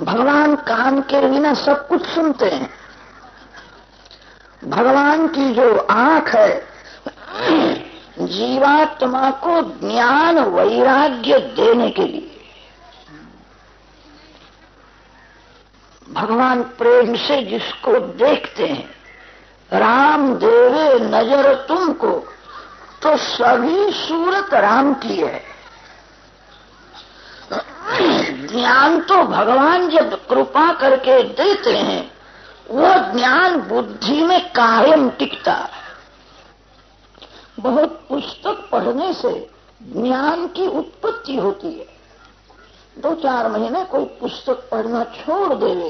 भगवान कान के बिना सब कुछ सुनते हैं। भगवान की जो आंख है जीवात्मा को ज्ञान वैराग्य देने के लिए। भगवान प्रेम से जिसको देखते हैं, राम देवे नजर तुमको, तो सभी सूरत राम की है। ज्ञान तो भगवान जब कृपा करके देते हैं वो ज्ञान बुद्धि में कायम टिकता है। बहुत पुस्तक पढ़ने से ज्ञान की उत्पत्ति होती है। 2-4 महीने कोई पुस्तक पढ़ना छोड़ देवे,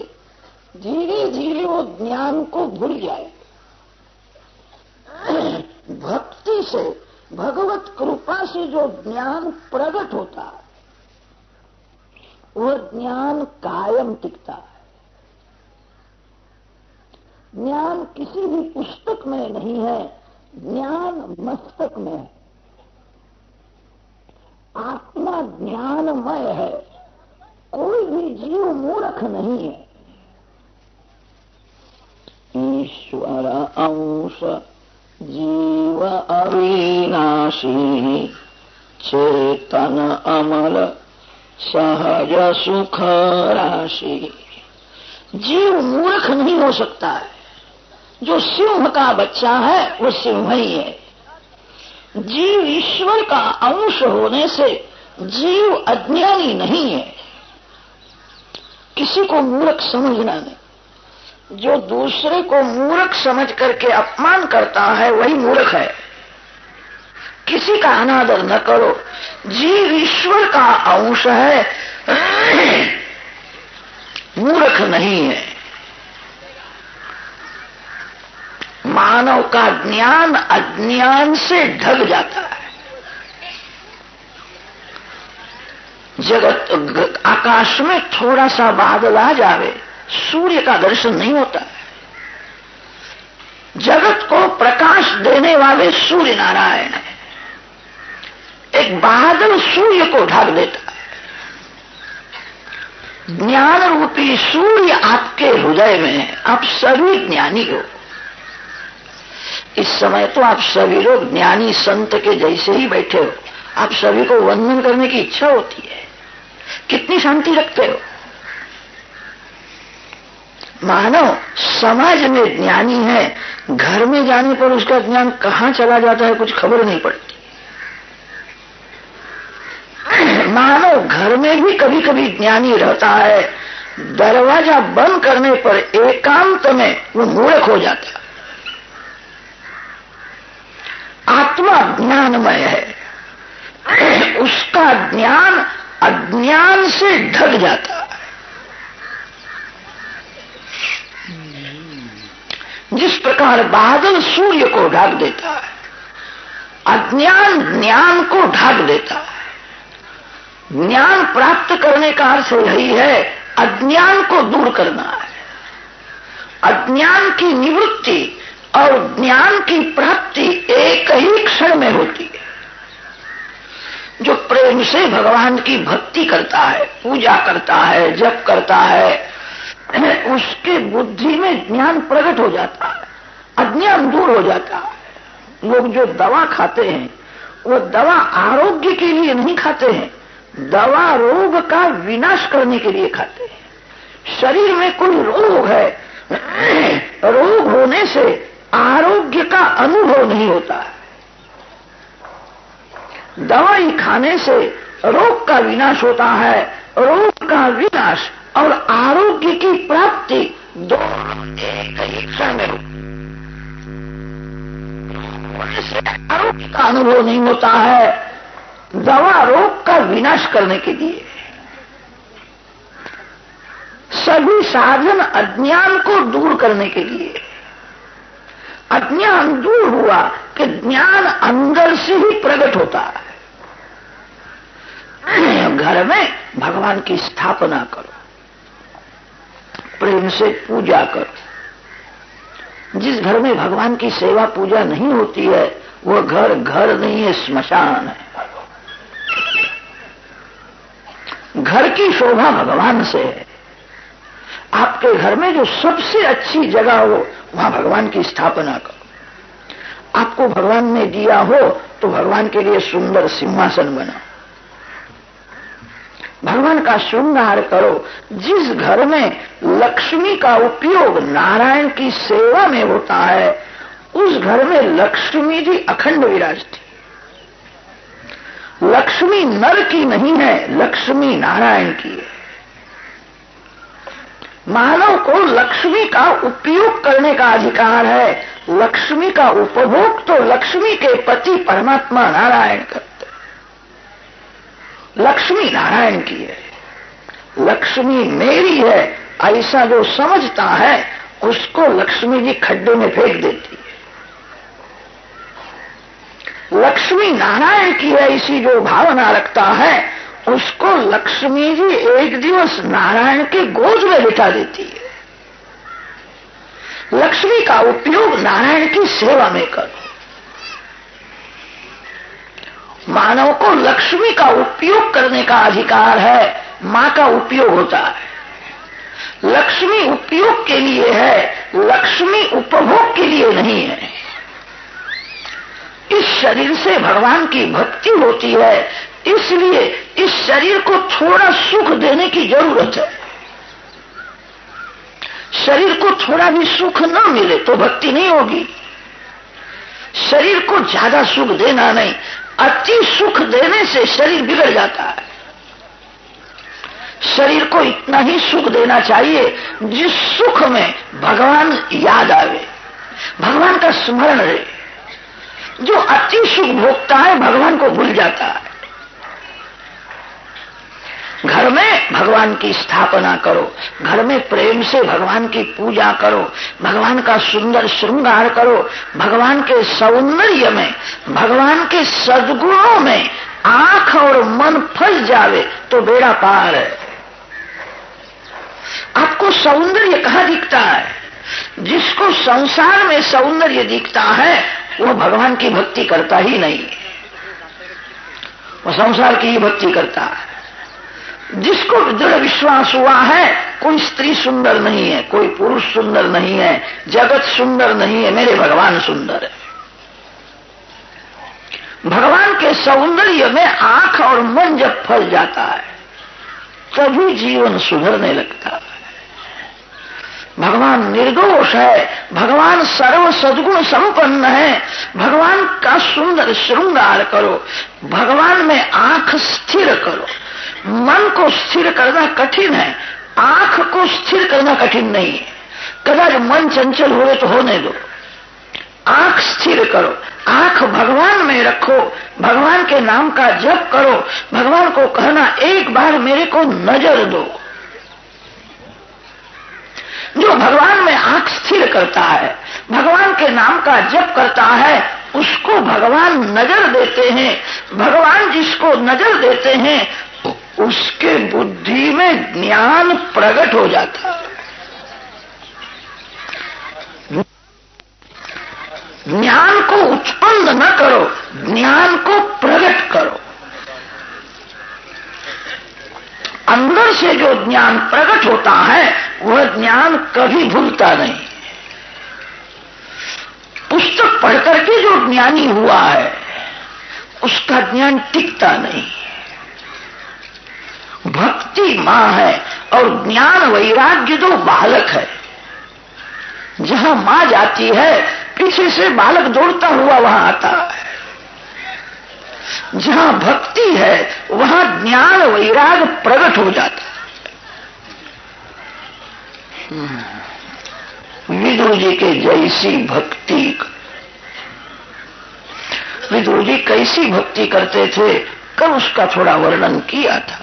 धीरे धीरे वो ज्ञान को भूल जाए। भक्ति से, भगवत कृपा से जो ज्ञान प्रकट होता है वह ज्ञान कायम टिकता है। ज्ञान किसी भी पुस्तक में नहीं है, ज्ञान मस्तक में है। आत्मा ज्ञानमय है, कोई भी जीव मूर्ख नहीं है। ईश्वर अंश जीव अविनाशी, चेतन अमल सहज सुख राशि। जीव मूर्ख नहीं हो सकता है। जो सिंह का बच्चा है वो सिंह ही है। जीव ईश्वर का अंश होने से जीव अज्ञानी नहीं है। किसी को मूर्ख समझना नहीं। जो दूसरे को मूर्ख समझ करके अपमान करता है वही मूर्ख है। किसी का अनादर न करो। जीव ईश्वर का अंश है, मूर्ख नहीं है। मानव का ज्ञान अज्ञान से ढक जाता है। जगत आकाश में थोड़ा सा बादल आ जावे, सूर्य का दर्शन नहीं होता है। जगत को प्रकाश देने वाले सूर्य नारायण है। एक बादल सूर्य को ढक देता है। ज्ञान रूपी सूर्य आपके हृदय में है। आप सभी ज्ञानी हो। इस समय तो आप सभी लोग ज्ञानी संत के जैसे ही बैठे हो। आप सभी को वंदन करने की इच्छा होती है। कितनी शांति रखते हो। मानव समाज में ज्ञानी है, घर में जाने पर उसका ज्ञान कहाँ चला जाता है कुछ खबर नहीं पड़ती। मानव घर में भी कभी कभी ज्ञानी रहता है, दरवाजा बंद करने पर एकांत में वो मूर्ख हो जाता है। आत्मा ज्ञानमय है, उसका ज्ञान अज्ञान से ढक जाता है। जिस प्रकार बादल सूर्य को ढक देता है, अज्ञान ज्ञान को ढक देता है। ज्ञान प्राप्त करने का अर्थ यही है, अज्ञान को दूर करना है। अज्ञान की निवृत्ति और ज्ञान की प्राप्ति एक ही क्षण में होती है। जो प्रेम से भगवान की भक्ति करता है, पूजा करता है, जप करता है, उसके बुद्धि में ज्ञान प्रकट हो जाता है, अज्ञान दूर हो जाता है। लोग जो दवा खाते हैं वो दवा आरोग्य के लिए नहीं खाते हैं, दवा रोग का विनाश करने के लिए खाते हैं। शरीर में कोई रोग है, रोग होने से आरोग्य का अनुभव नहीं होता है। दवाई खाने से रोग का विनाश होता है। रोग का विनाश और आरोग्य की प्राप्ति दोनों एक ही क्षण में आरोग्य का अनुभव नहीं होता है। दवा रोग का विनाश करने के लिए। सभी साधन अज्ञान को दूर करने के लिए। अज्ञान दूर हुआ कि ज्ञान अंदर से ही प्रकट होता है। घर में भगवान की स्थापना करो, प्रेम से पूजा करो। जिस घर में भगवान की सेवा पूजा नहीं होती है वह घर घर नहीं है, स्मशान है। घर की शोभा भगवान से है। आपके घर में जो सबसे अच्छी जगह हो वहां भगवान की स्थापना करो। आपको भगवान ने दिया हो तो भगवान के लिए सुंदर सिंहासन बनाओ, भगवान का श्रृंगार करो। जिस घर में लक्ष्मी का उपयोग नारायण की सेवा में होता है उस घर में लक्ष्मी जी अखंड विराजती। लक्ष्मी नर की नहीं है, लक्ष्मी नारायण की है। मानव को लक्ष्मी का उपयोग करने का अधिकार है, लक्ष्मी का उपभोग तो लक्ष्मी के पति परमात्मा नारायण करते। लक्ष्मी नारायण की है, लक्ष्मी मेरी है ऐसा जो समझता है उसको लक्ष्मी जी खड्डे में फेंक देती है। लक्ष्मी नारायण की है ऐसी जो भावना रखता है उसको लक्ष्मी जी एक दिवस नारायण के गोद में बिठा देती है। लक्ष्मी का उपयोग नारायण की सेवा में करो। मानव को लक्ष्मी का उपयोग करने का अधिकार है, मां का उपयोग होता है। लक्ष्मी उपयोग के लिए है, लक्ष्मी उपभोग के लिए नहीं है। इस शरीर से भगवान की भक्ति होती है, इसलिए इस शरीर को थोड़ा सुख देने की जरूरत है। शरीर को थोड़ा भी सुख न मिले तो भक्ति नहीं होगी। शरीर को ज्यादा सुख देना नहीं, अति सुख देने से शरीर बिगड़ जाता है। शरीर को इतना ही सुख देना चाहिए जिस सुख में भगवान याद आवे, भगवान का स्मरण रहे। जो अति सुख भोगता है भगवान को भूल जाता है। घर में भगवान की स्थापना करो, घर में प्रेम से भगवान की पूजा करो, भगवान का सुंदर श्रृंगार करो। भगवान के सौंदर्य में, भगवान के सद्गुणों में आंख और मन फंस जावे तो बेड़ा पार है। आपको सौंदर्य कहाँ दिखता है? जिसको संसार में सौंदर्य दिखता है वो भगवान की भक्ति करता ही नहीं, वो संसार की ही भक्ति करता है। जिसको दृढ़ विश्वास हुआ है कोई स्त्री सुंदर नहीं है, कोई पुरुष सुंदर नहीं है, जगत सुंदर नहीं है, मेरे भगवान सुंदर है। भगवान के सौंदर्य में आंख और मन जब फंस जाता है तभी जीवन सुधरने लगता है। भगवान निर्दोष है, भगवान सर्व सद्गुण संपन्न है। भगवान का सुंदर श्रृंगार करो, भगवान में आंख स्थिर करो। मन को स्थिर करना कठिन है, आंख को स्थिर करना कठिन नहीं है। कदाच मन चंचल हुए तो होने दो, आंख स्थिर करो, आंख भगवान में रखो, भगवान के नाम का जप करो। भगवान को कहना एक बार मेरे को नजर दो। जो भगवान में आंख स्थिर करता है, भगवान के नाम का जप करता है, उसको भगवान नजर देते हैं। भगवान जिसको नजर देते हैं उसके बुद्धि में ज्ञान प्रकट हो जाता है। ज्ञान को उत्पन्न न करो, ज्ञान को प्रकट करो। अंदर से जो ज्ञान प्रकट होता है वह ज्ञान कभी भूलता नहीं। पुस्तक पढ़कर के जो ज्ञानी हुआ है उसका ज्ञान टिकता नहीं। भक्ति मां है और ज्ञान वैराग्य दो बालक है। जहां मां जाती है पीछे से बालक दौड़ता हुआ वहां आता है। जहां भक्ति है वहां ज्ञान वैराग प्रकट हो जाता है। विदुर जी के जैसी भक्ति, विदुर जी कैसी भक्ति करते थे कल उसका थोड़ा वर्णन किया था।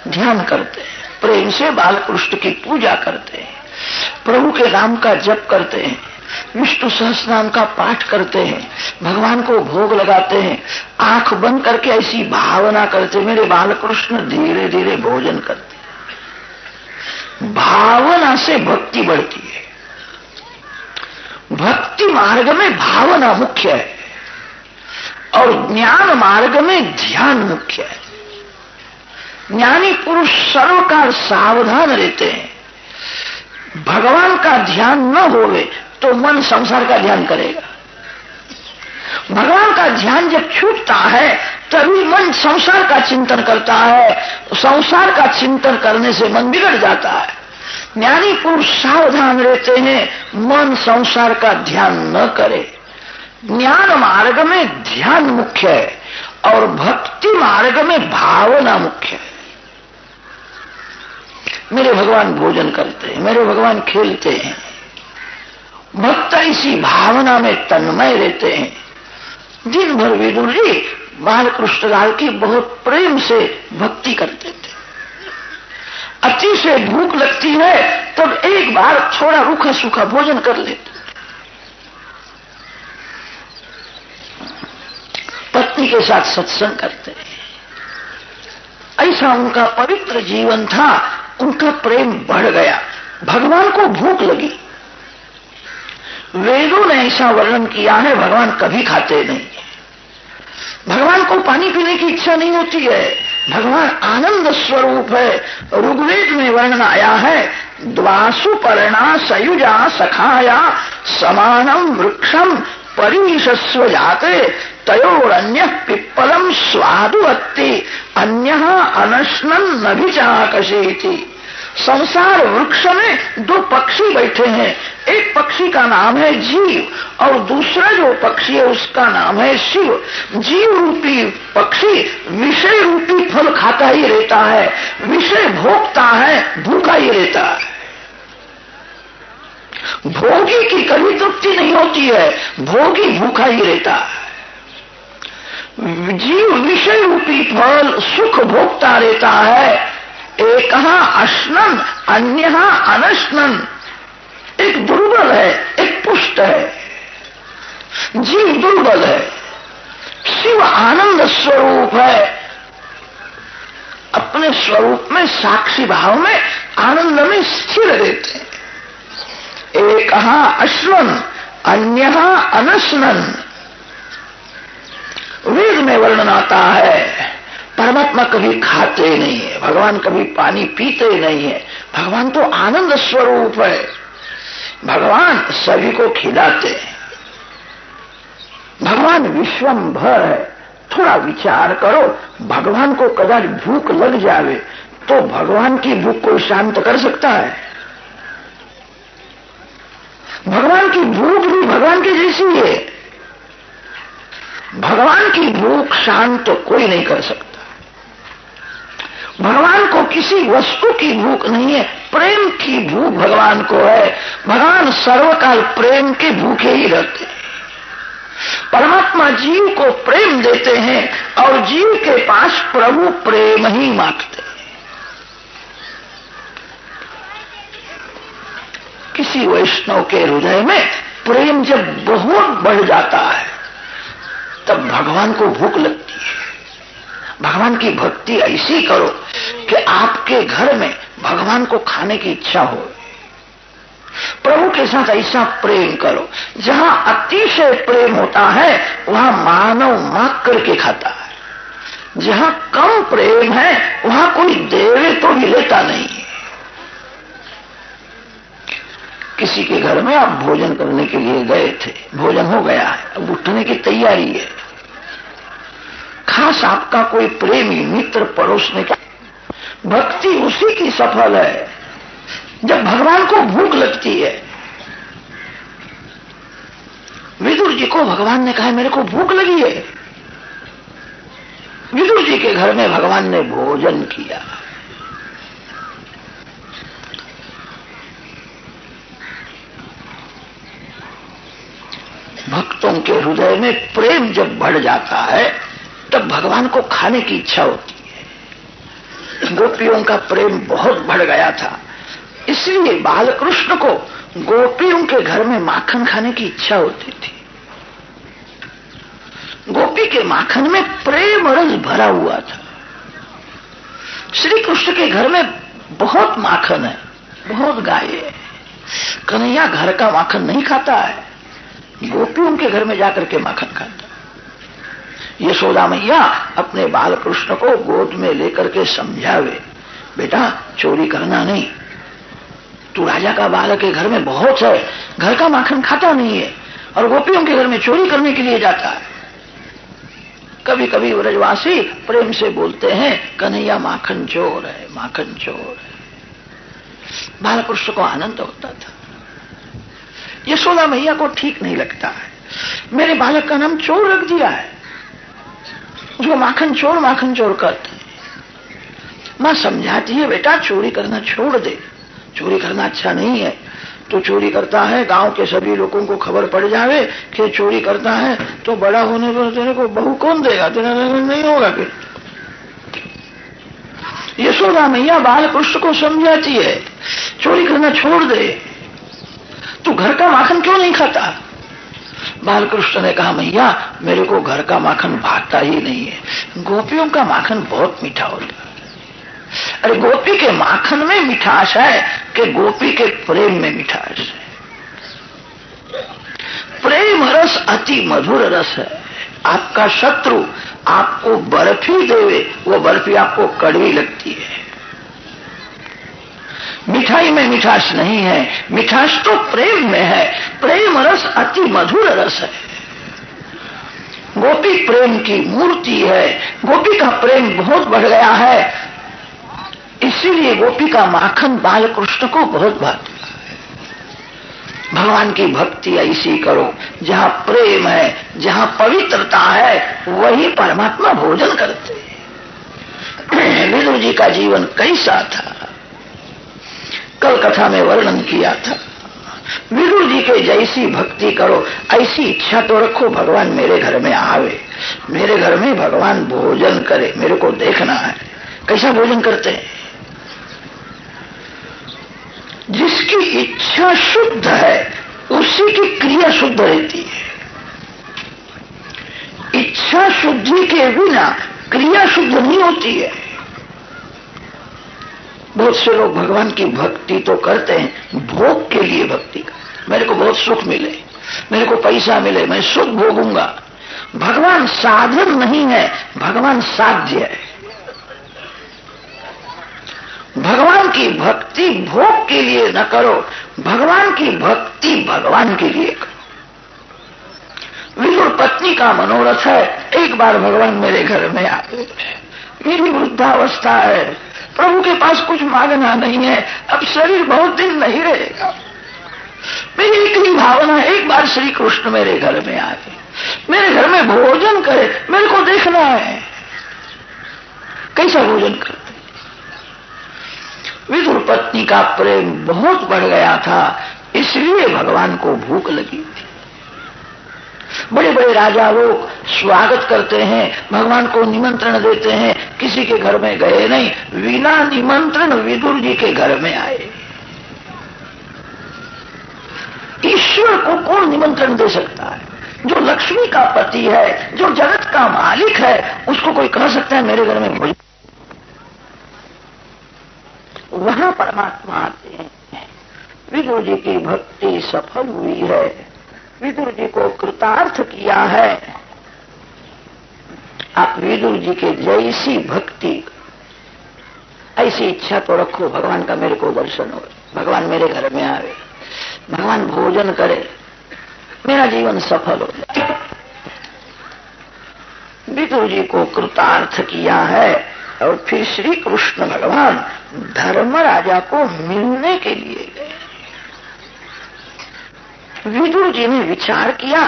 ध्यान करते हैं, प्रेम से बालकृष्ण की पूजा करते हैं, प्रभु के नाम का जप करते हैं, विष्णु सहस्रनाम का पाठ करते हैं, भगवान को भोग लगाते हैं, आंख बंद करके ऐसी भावना करते मेरे बालकृष्ण धीरे धीरे भोजन करते। भावना से भक्ति बढ़ती है। भक्ति मार्ग में भावना मुख्य है और ज्ञान मार्ग में ध्यान मुख्य है। ज्ञानी पुरुष सर्वकाल सावधान रहते हैं। भगवान का ध्यान न होवे तो मन संसार का ध्यान करेगा। भगवान का ध्यान जब छूटता है तभी मन संसार का चिंतन करता है। संसार का चिंतन करने से मन बिगड़ जाता है। ज्ञानी पुरुष सावधान रहते हैं, मन संसार का ध्यान न करे। ज्ञान मार्ग में ध्यान मुख्य है और भक्ति मार्ग में भावना मुख्य है। मेरे भगवान भोजन करते हैं, मेरे भगवान खेलते हैं, भक्त इसी भावना में तन्मय रहते हैं। दिन भर विदुर जी बाल कृष्णलाल की बहुत प्रेम से भक्ति करते थे। अति से भूख लगती है तब एक बार थोड़ा रूखा सूखा भोजन कर लेते। पत्नी के साथ सत्संग करते हैं। ऐसा उनका पवित्र जीवन था। उनका प्रेम बढ़ गया। भगवान को भूख लगी। वेदों ने ऐसा वर्णन किया है, भगवान कभी खाते नहीं। भगवान को पानी पीने की इच्छा नहीं होती है। भगवान आनंद स्वरूप है। ऋग्वेद में वर्णन आया है, द्वासु पर्णा सयुजा सखाया समानम वृक्षम परिशस्व जाते तयोरन्य पिप्पलम स्वादुवत्ति अन्य अनश्नन नभिचाकशेति। संसार वृक्ष में दो पक्षी बैठे हैं। एक पक्षी का नाम है जीव और दूसरा जो पक्षी है उसका नाम है शिव। जीव रूपी पक्षी विषय रूपी फल खाता ही रहता है, विषय भोगता है, भूखा ही रहता है। भोगी की कभी तृप्ति नहीं होती है, भोगी भूखा ही रहता है। जीव विषय रूपी फल सुख भोगता रहता है। एक अश्नन अन्य अनश्नन। एक दुर्बल है, एक पुष्ट है। जीव दुर्बल है, शिव आनंद स्वरूप है। अपने स्वरूप में साक्षी भाव में आनंद में स्थिर रहते हैं। एक अश्नन अन्य अनश्नन। वेद में वर्णन आता है, परमात्मा कभी खाते नहीं है, भगवान कभी पानी पीते नहीं है। भगवान तो आनंद स्वरूप है। भगवान सभी को खिलाते हैं। भगवान विश्वंभर है। थोड़ा विचार करो, भगवान को कदाच भूख लग जावे तो भगवान की भूख कोई शांत कर सकता है? भगवान की भूख भी भगवान की जैसी है। भगवान की भूख शांत कोई नहीं कर सकता। भगवान को किसी वस्तु की भूख नहीं है, प्रेम की भूख भगवान को है। भगवान सर्वकाल प्रेम के भूखे ही रहते हैं। परमात्मा जीव को प्रेम देते हैं और जीव के पास प्रभु प्रेम ही मांगते हैं। किसी वैष्णव के हृदय में प्रेम जब बहुत बढ़ जाता है तब भगवान को भूख लगती है। भगवान की भक्ति ऐसी करो कि आपके घर में भगवान को खाने की इच्छा हो। प्रभु के साथ ऐसा प्रेम करो, जहां अतिशय प्रेम होता है वहां मानव मांग करके खाता है। जहां कम प्रेम है वहां कोई देवे तो भी लेता नहीं है। किसी के घर में आप भोजन करने के लिए गए थे, भोजन हो गया है, अब उठने की तैयारी है। खास आपका कोई प्रेमी मित्र परोसने का, भक्ति उसी की सफल है जब भगवान को भूख लगती है। विदुर जी को भगवान ने कहा मेरे को भूख लगी है। विदुर जी के घर में भगवान ने भोजन किया। भक्तों के हृदय में प्रेम जब बढ़ जाता है तब भगवान को खाने की इच्छा होती है। गोपियों का प्रेम बहुत बढ़ गया था, इसलिए बालकृष्ण को गोपियों के घर में माखन खाने की इच्छा होती थी। गोपी के माखन में प्रेम रस भरा हुआ था। श्री कृष्ण के घर में बहुत माखन है, बहुत गाय है। कन्हैया घर का माखन नहीं खाता है, गोपियों के घर में जाकर के माखन खाता। यशोदा मैया अपने बाल कृष्ण को गोद में लेकर के समझावे, बेटा चोरी करना नहीं, तू राजा का बालक है, घर में बहुत है, घर का माखन खाता नहीं है और गोपियों के घर में चोरी करने के लिए जाता है। कभी कभी व्रजवासी प्रेम से बोलते हैं कन्हैया माखन चोर है, माखन चोर है। बालकृष्ण को आनंद होता था। यशोदा मैया को ठीक नहीं लगता है, मेरे बालक का नाम चोर रख दिया है, उसको माखन चोर करते। मां समझाती है बेटा चोरी करना छोड़ दे, चोरी करना अच्छा नहीं है। तो चोरी करता है, गांव के सभी लोगों को खबर पड़ जावे कि चोरी करता है, तो बड़ा होने पर तेरे को बहू कौन देगा, तेरा नहीं होगा। फिर यशोदा मैया बालकृष्ण को समझाती है चोरी करना छोड़ दे, तू घर का माखन क्यों नहीं खाता। बालकृष्ण ने कहा मैया मेरे को घर का माखन भाता ही नहीं है, गोपियों का माखन बहुत मीठा होता है। अरे गोपी के माखन में मिठास है कि गोपी के प्रेम में मिठास है। प्रेम रस अति मधुर रस है। आपका शत्रु आपको बर्फी देवे, वो बर्फी आपको कड़वी लगती है। मिठाई में मिठास नहीं है, मिठास तो प्रेम में है। प्रेम रस अति मधुर रस है। गोपी प्रेम की मूर्ति है, गोपी का प्रेम बहुत बढ़ गया है, इसीलिए गोपी का माखन बालकृष्ण को बहुत भाता है। भगवान की भक्ति ऐसी करो, जहां प्रेम है, जहां पवित्रता है, वही परमात्मा भोजन करते हैं। विदुर जी का जीवन कैसा था, कल कथा में वर्णन किया था। विदुर जी के जैसी भक्ति करो, ऐसी इच्छा तो रखो भगवान मेरे घर में आवे, मेरे घर में भगवान भोजन करे, मेरे को देखना है। कैसा भोजन करते हैं? जिसकी इच्छा शुद्ध है उसी की क्रिया शुद्ध रहती है। इच्छा शुद्धि के बिना क्रिया शुद्ध नहीं होती है। बहुत से लोग भगवान की भक्ति तो करते हैं, भोग के लिए भक्ति करते। मेरे को बहुत सुख मिले, मेरे को पैसा मिले, मैं सुख भोगूंगा। भगवान साधन नहीं है, भगवान साध्य है। भगवान की भक्ति भोग के लिए न करो, भगवान की भक्ति भगवान के लिए करो। विदुर पत्नी का मनोरथ है एक बार भगवान मेरे घर में आए, मेरी वृद्धावस्था है, प्रभु के पास कुछ मांगना नहीं है, अब शरीर बहुत दिन नहीं रहेगा, मेरी एक ही भावना है एक बार श्री कृष्ण मेरे घर में आए, मेरे घर में भोजन करे, मेरे को देखना है कैसा भोजन करे। विदुर पत्नी का प्रेम बहुत बढ़ गया था, इसलिए भगवान को भूख लगी थी। बड़े बड़े राजा लोग स्वागत करते हैं, भगवान को निमंत्रण देते हैं, किसी के घर में गए नहीं, बिना निमंत्रण विदुर जी के घर में आए। ईश्वर को कौन निमंत्रण दे सकता है? जो लक्ष्मी का पति है, जो जगत का मालिक है, उसको कोई कह सकता है मेरे घर में भोजन? वहां परमात्मा आते हैं। विदुर जी की भक्ति सफल हुई है, विदुर जी को कृतार्थ किया है। आप विदुर जी के जैसी भक्ति, ऐसी इच्छा तो रखो भगवान का मेरे को दर्शन हो, भगवान मेरे घर में आवे, भगवान भोजन करे, मेरा जीवन सफल हो जाए। विदुर जी को कृतार्थ किया है और फिर श्री कृष्ण भगवान धर्मराजा को मिलने के लिए गए। विदुर जी ने विचार किया,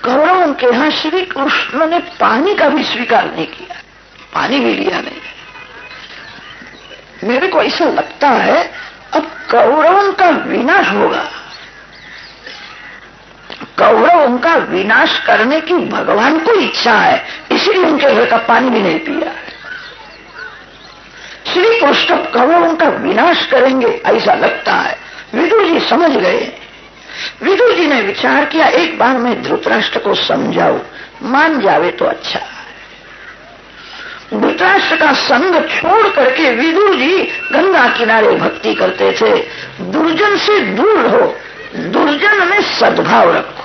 कौरवों के यहां श्री कृष्ण ने पानी का भी स्वीकार नहीं किया, पानी भी लिया नहीं। मेरे को ऐसा लगता है अब कौरवों का विनाश होगा, कौरवों का विनाश करने की भगवान को इच्छा है, इसलिए उनके घर का पानी भी नहीं पिया है। श्री कृष्ण कौरवों का विनाश करेंगे ऐसा लगता है। विदुर जी समझ गए। विदुर जी ने विचार किया एक बार मैं धृतराष्ट्र को समझाऊं, मान जावे तो अच्छा है। धृतराष्ट्र का संग छोड़ करके विदुर जी गंगा किनारे भक्ति करते थे। दुर्जन से दूर रहो, दुर्जन में सद्भाव रखो।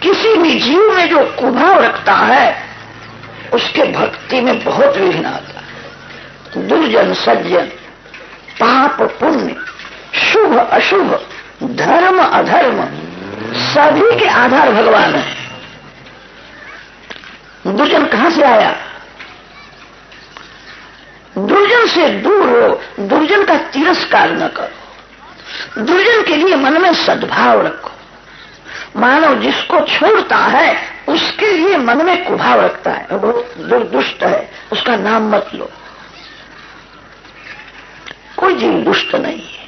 किसी भी जीव में जो कुभाव रखता है उसके भक्ति में बहुत विघ्न आता है। दुर्जन सज्जन, पाप पुण्य, शुभ अशुभ, धर्म अधर्म, सभी के आधार भगवान है। दुर्जन कहां से आया? दुर्जन से दूर हो, दुर्जन का तिरस्कार न करो, दुर्जन के लिए मन में सद्भाव रखो। मानव जिसको छोड़ता है उसके लिए मन में कुभाव रखता है, वो बहुत दुर्दुष्ट है, उसका नाम मत लो। कोई जीव दुष्ट नहीं है।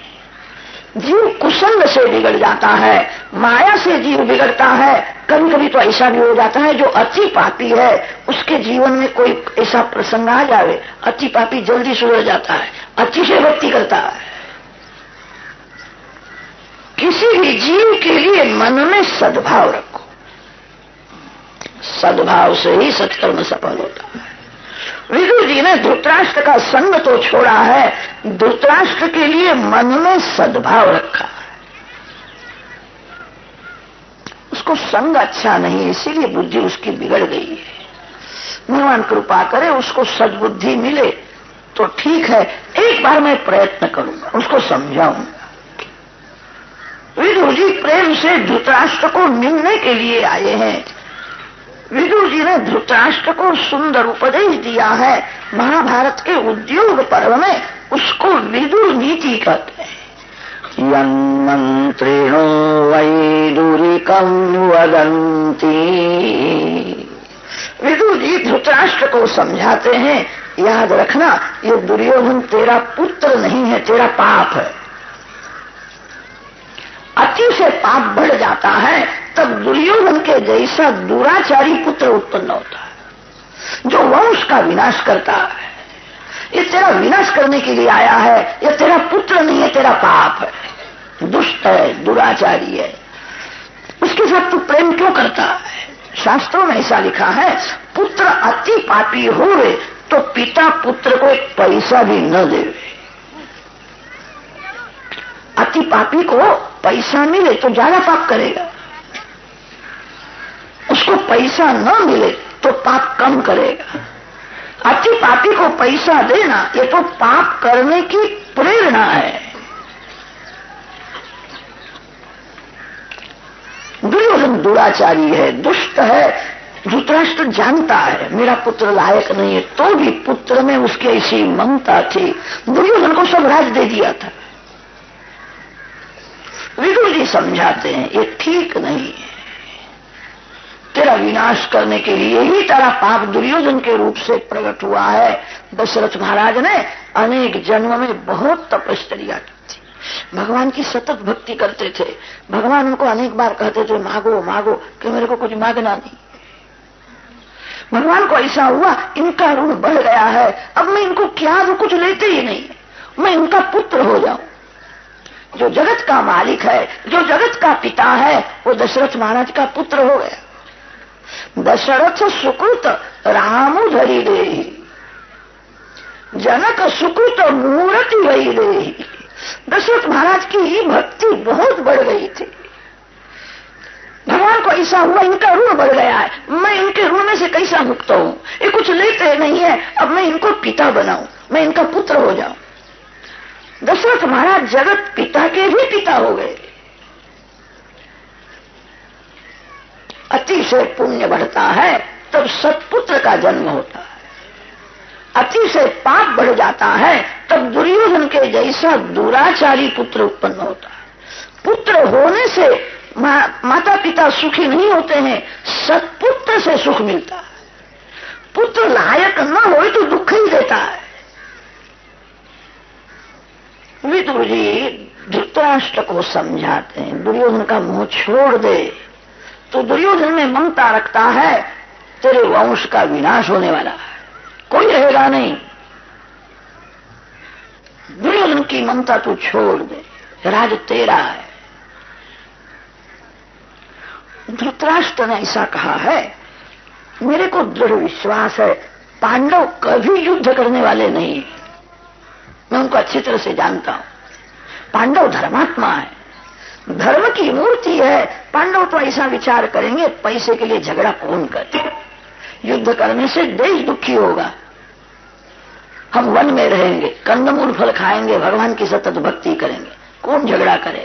जीव कुसंग से बिगड़ जाता है, माया से जीव बिगड़ता है। कभी कभी तो ऐसा भी हो जाता है जो अति पापी है उसके जीवन में कोई ऐसा प्रसंग आ जाए, अति पापी जल्दी सुधर जाता है, अति से भक्ति करता है। किसी भी जीव के लिए मन में सद्भाव रखो, सद्भाव से ही सत्कर्म सफल होता है। विदुर जी ने धृतराष्ट्र का संग तो छोड़ा है, धृतराष्ट्र के लिए मन में सद्भाव रखा है। उसको संग अच्छा नहीं, इसीलिए बुद्धि उसकी बिगड़ गई है। भगवान कृपा करे उसको सद्बुद्धि मिले तो ठीक है, एक बार मैं प्रयत्न करूंगा, उसको समझाऊंगा। विदुर जी प्रेम से धृतराष्ट्र को मिलने के लिए आए हैं। विदुर जी ने धृतराष्ट्र को सुंदर उपदेश दिया है। महाभारत के उद्योग पर्व में उसको विदुर नीति कहते हैं। यन्मन्त्रिणो वैदुरिकं वदन्ति। विदुर जी धृतराष्ट्र को समझाते हैं, याद रखना ये दुर्योधन तेरा पुत्र नहीं है, तेरा पाप है। अति से पाप बढ़ जाता है तब दुर्योधन के जैसा दुराचारी पुत्र उत्पन्न होता है जो वंश का विनाश करता है। ये तेरा विनाश करने के लिए आया है, ये तेरा पुत्र नहीं है, तेरा पाप है, दुष्ट है, दुराचारी है। उसके साथ तू प्रेम क्यों करता है? शास्त्रों में ऐसा लिखा है, पुत्र अति पापी होवे तो पिता पुत्र को एक पैसा भी न देवे। अति पापी को पैसा मिले तो ज्यादा पाप करेगा, उसको पैसा न मिले तो पाप कम करेगा। अति पापी को पैसा देना ये तो पाप करने की प्रेरणा है। दुर्योधन दुराचारी है, दुष्ट है। धृतराष्ट्र जानता है मेरा पुत्र लायक नहीं है, तो भी पुत्र में उसकी ऐसी ममता थी, दुर्योधन को सब राज दे दिया था। विदुर जी समझाते हैं ये ठीक नहीं है, तेरा विनाश करने के लिए ही तेरा पाप दुर्योधन के रूप से प्रकट हुआ है। दशरथ महाराज ने अनेक जन्म में बहुत तपस्या की थी, भगवान की सतत भक्ति करते थे। भगवान उनको अनेक बार कहते थे मांगो मांगो, कि मेरे को कुछ मांगना नहीं। भगवान को ऐसा हुआ इनका ऋण बढ़ गया है, अब मैं इनको क्या दूं, कुछ लेते ही नहीं, मैं इनका पुत्र हो जाऊं। जो जगत का मालिक है, जो जगत का पिता है, वो दशरथ महाराज का पुत्र हो गया। दशरथ सुकृत रामु धरी देहि, जनक सुकृत मूर्ति वही देहि। दशरथ महाराज की ही भक्ति बहुत बढ़ गई थी। भगवान को ऐसा हुआ इनका ऋण बढ़ गया है, मैं इनके ऋण में से कैसा मुक्त हूं, ये कुछ लेते नहीं है, अब मैं इनको पिता बनाऊं, मैं इनका पुत्र हो जाऊं। दशरथ महाराज जगत पिता के भी पिता हो गए। अति से पुण्य बढ़ता है तब सत्पुत्र का जन्म होता है, अति से पाप बढ़ जाता है तब दुर्योधन के जैसा दुराचारी पुत्र उत्पन्न होता है। पुत्र होने से माता पिता सुखी नहीं होते हैं, सत्पुत्र से सुख मिलता है। पुत्र लायक न हो तो दुख ही देता है। विदुर जी धृतराष्ट्र को समझाते हैं दुर्योधन का मुंह छोड़ दे, तो दुर्योधन में ममता रखता है, तेरे वंश का विनाश होने वाला है, कोई रहेगा नहीं। दुर्योधन की ममता तू छोड़ दे, राज तेरा है। धृतराष्ट्र ने ऐसा कहा है, मेरे को दृढ़ विश्वास है पांडव कभी युद्ध करने वाले नहीं, मैं उनको अच्छी तरह से जानता हूं। पांडव धर्मात्मा है, धर्म की मूर्ति है। पांडव तो ऐसा विचार करेंगे पैसे के लिए झगड़ा कौन करे, युद्ध करने से देश दुखी होगा, हम वन में रहेंगे, कंदमूल फल खाएंगे, भगवान की सतत भक्ति करेंगे, कौन झगड़ा करे।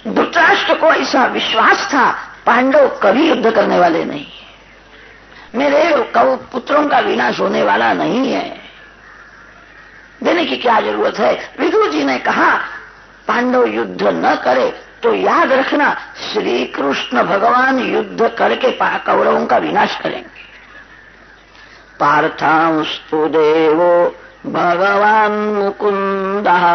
धृतराष्ट्र को ऐसा विश्वास था पांडव कभी युद्ध करने वाले नहीं, मेरे पुत्रों का विनाश होने वाला नहीं है, देने की क्या जरूरत है। विदुर जी ने कहा पांडव युद्ध न करे तो याद रखना श्री कृष्ण भगवान युद्ध करके कौरवों का विनाश करेंगे। पार्थांस्तु देवो भगवान मुकुंदः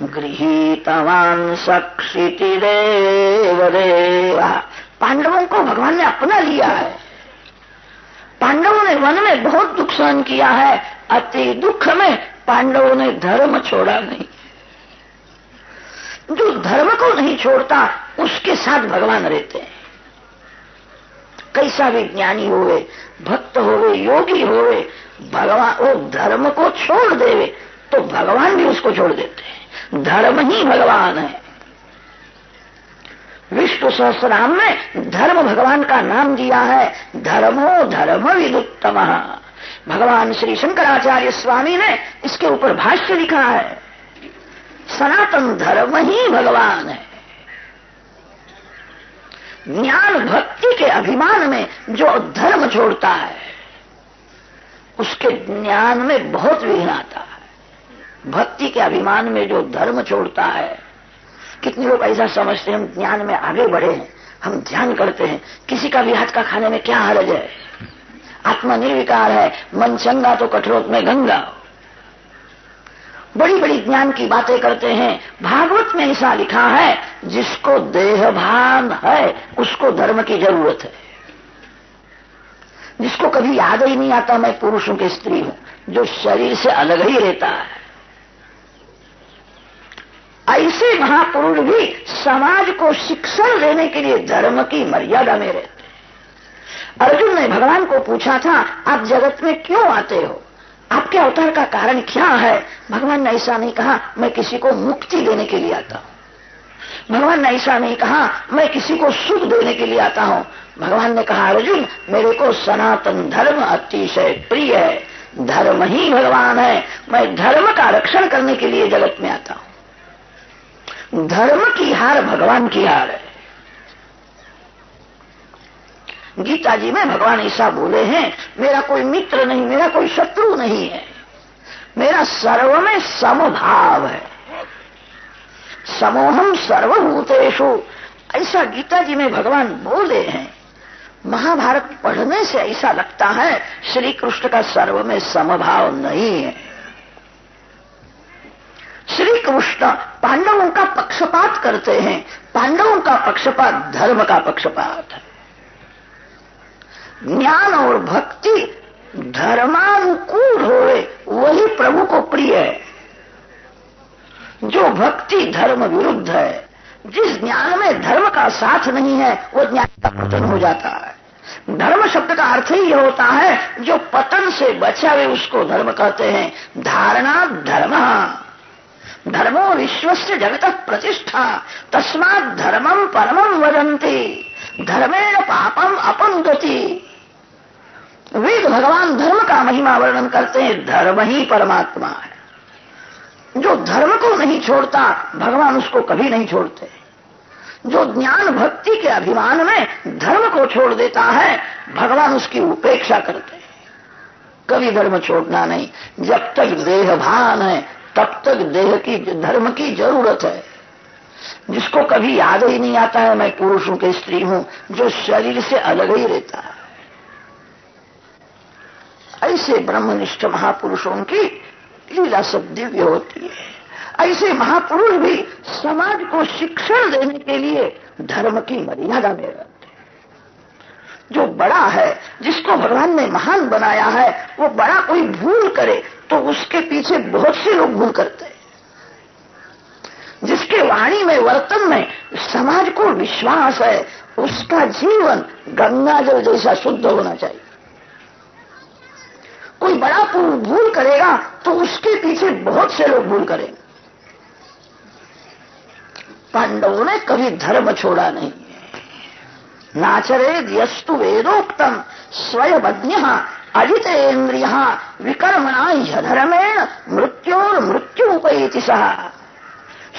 गृहीतवान सक्षिति देवदेवा। पांडवों को भगवान ने अपना लिया है। पांडवों ने वन में बहुत दुख सहन किया है, अति दुख में पांडवों ने धर्म छोड़ा नहीं। जो धर्म को नहीं छोड़ता उसके साथ भगवान रहते हैं। कैसा भी ज्ञानी होवे, भक्त होवे, योगी होवे, भगवान वो धर्म को छोड़ देवे तो भगवान भी उसको छोड़ देते हैं। धर्म ही भगवान है। विष्णु सहस्रनाम में धर्म भगवान का नाम दिया है, धर्मो धर्म विदुत्तमः। भगवान श्री शंकराचार्य स्वामी ने इसके ऊपर भाष्य लिखा है, सनातन धर्म ही भगवान है। ज्ञान भक्ति के अभिमान में जो धर्म छोड़ता है उसके ज्ञान में बहुत विघ्न आता है। भक्ति के अभिमान में जो धर्म छोड़ता है, कितने लोग ऐसा समझते हैं हम ज्ञान में आगे बढ़े हैं, हम ध्यान करते हैं, किसी का भी हाथ का खाने में क्या हर्ज है, आत्मा निर्विकार है, मन चंगा तो कठोर में गंगा। बड़ी बड़ी ज्ञान की बातें करते हैं। भागवत में ऐसा लिखा है जिसको देह भान है उसको धर्म की जरूरत है। जिसको कभी याद ही नहीं आता मैं पुरुष हूं कि स्त्री हूं, जो शरीर से अलग ही रहता है, ऐसे महापुरुष भी समाज को शिक्षण देने के लिए धर्म की मर्यादा में रहते हैं। अर्जुन ने भगवान को पूछा था आप जगत में क्यों आते हो, आपके अवतार का कारण क्या है। भगवान ने ऐसा नहीं कहा मैं किसी को मुक्ति देने के लिए आता हूं। भगवान ने ऐसा नहीं कहा मैं किसी को सुख देने के लिए आता हूं। भगवान ने कहा अर्जुन मेरे को सनातन धर्म अतिशय प्रिय है, धर्म ही भगवान है, मैं धर्म का रक्षण करने के लिए जगत में आता हूं। धर्म की हार भगवान की हार है। गीता जी में भगवान ऐसा बोले हैं मेरा कोई मित्र नहीं, मेरा कोई शत्रु नहीं है, मेरा सर्व में समभाव है, समोहम सर्वभूतेषु, ऐसा गीता जी में भगवान बोले हैं। महाभारत पढ़ने से ऐसा लगता है श्री कृष्ण का सर्व में समभाव नहीं है। श्री कृष्ण पांडवों का पक्षपात करते हैं। पांडवों का पक्षपात धर्म का पक्षपात है। ज्ञान और भक्ति धर्मानुकूल होवे वही प्रभु को प्रिय है। जो भक्ति धर्म विरुद्ध है, जिस ज्ञान में धर्म का साथ नहीं है वो ज्ञान का पतन हो जाता है। धर्म शब्द का अर्थ ही यह होता है जो पतन से बचावे उसको धर्म कहते हैं। धारणा धर्म, धर्मो विश्वस्य जगतः प्रतिष्ठा, तस्मात् धर्मं परमं वदन्ति, धर्मेण पापम अपनुदति। वेद भगवान धर्म का महिमा वर्णन करते हैं। धर्म ही परमात्मा है। जो धर्म को नहीं छोड़ता भगवान उसको कभी नहीं छोड़ते। जो ज्ञान भक्ति के अभिमान में धर्म को छोड़ देता है भगवान उसकी उपेक्षा करते हैं। कभी धर्म छोड़ना नहीं। जब तक देह भान है तब तक देह की धर्म की जरूरत है। जिसको कभी याद ही नहीं आता है मैं पुरुष हूं कि स्त्री हूं, जो शरीर से अलग ही रहता है, ऐसे ब्रह्मनिष्ठ महापुरुषों की लीला सब दिव्य होती है। ऐसे महापुरुष भी समाज को शिक्षण देने के लिए धर्म की मर्यादा में रहते हैं। जो बड़ा है, जिसको भगवान ने महान बनाया है, वो बड़ा कोई भूल करे तो उसके पीछे बहुत से लोग भूल करते हैं। जिसके वाणी में वर्तन में समाज को विश्वास है उसका जीवन गंगा जल जैसा शुद्ध होना चाहिए। कोई बड़ा पुरुष भूल करेगा तो उसके पीछे बहुत से लोग भूल करेंगे। पांडवों ने कभी धर्म छोड़ा नहीं है। नाचरेद यस्तु वेदोक्तम स्वयं अजितेन्द्रियः विकर्मणा धर्मेण मृत्योर्मृत्युपैति सः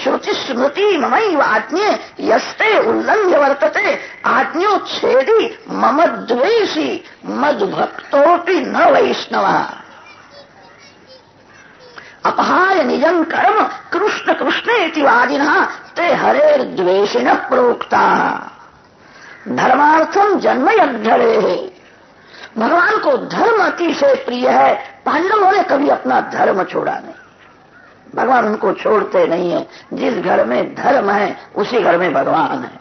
श्रुति स्मृति ममैव आज्ञे यस्ते उल्लंघ्य वर्तते आज्ञोच्छेदी मम द्वेषी मद्भक्तोऽपि न वैष्णवः अपहाय निजं कर्म कृष्ण कृष्णेति वादिनः ते हरेर्द्वेषिणः प्रोक्ताः। धर्मार्थम जन्म यद्धरेः, भगवान को धर्म अतिशय प्रिय है। पांडवों ने कभी अपना धर्म छोड़ा नहीं, भगवान उनको छोड़ते नहीं है। जिस घर में धर्म है उसी घर में भगवान है।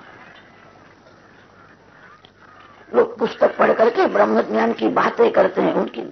लोग पुस्तक पढ़ करके ब्रह्म ज्ञान की बातें करते हैं, उनकी